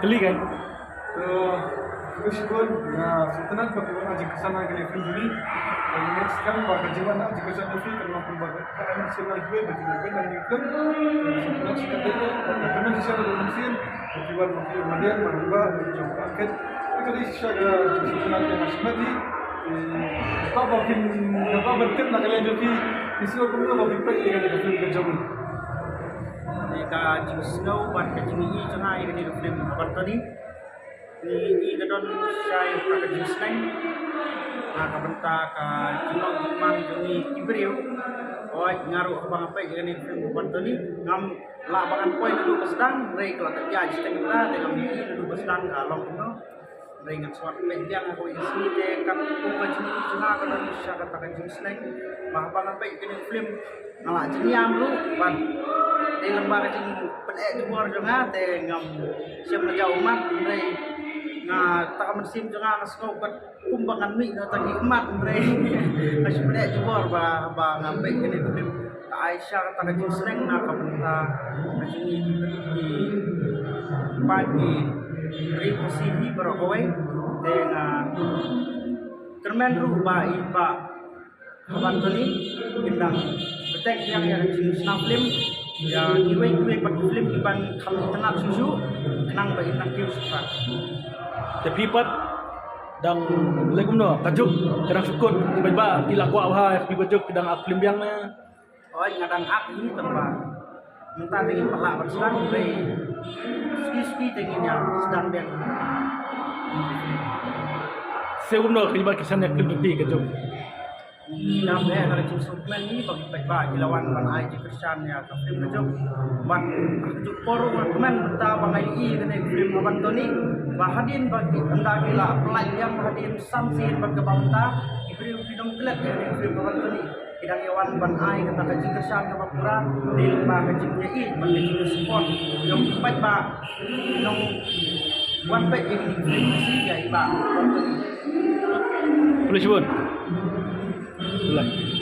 Kali kan? तो उसको सुतना को भी आज किसान के लिए फिल्म और नेक्स्ट kan bakal jiwan आज किसान को फिल्म करना pun bakal karena siapa gue bagi gue dan itu sudah sekali karena siapa yang mungkin jiwan mungkin kemudian merubah mencoba angkat itu di siapa susunan yang masih mati apa mungkin apa berkat nak kalian jadi kisah pun apa berkat yang ada film kejauhan ka jing snow ban ka jing i changa i ni film ban tadi ni i gadon sai ka jing snang na ka benta ka jilong man jing i kibriu o ngaru abang apa i ni film ban tadi ngam la bangan poin dulu kesedang rei kala ta ja jiteng ta de ngam i dulu kesedang ka long no rei ngat swat penjang ko isi de kan ku ka jing i changa ka dan sya ka ta jing snang ma bang apa i ni film ngala jing yam lu ban di lembaga jing penek jumor jonga te ngam siam na jauh mat rei nga ta mensim jonga ngasko kat kumbangan mi na ta hikmat rei as penek jumor ba ngampe kene film Aisyah ta jing sreng na ka benta jing di pagi ri posisi berokoi dengan kermen ruba iba kawan tadi bintang betek yang jing snap film ya iwe pat film iban kami tenang susu kenang ba inang kiu sufat Tapi pat dang legum no kajuk kadang sukut tiba-tiba kila kwa ha pi bajuk kadang aklim yang na oh ngadang ak ini tempat minta dengan pelak berselang dari ski dengan sedang ben segum no tiba kisan aklim tu pi kajuk Nam eh kalau jing suplemen ni bagi baik ilawan ban ai jing kersan ya ka film kejok ban kejok poru man benta bangai i kene film ban toni bahadin bagi anda gila pelai yang bahadin samsin bagi bangta ibri film kelak ya film ban toni idang yawan ban ai kata ka jing kersan ka papura di lemba ka jing ye i ban jing sport yang baik ba nong wan baik ini film si ya iba ban toni Boleh sebut? Boleh.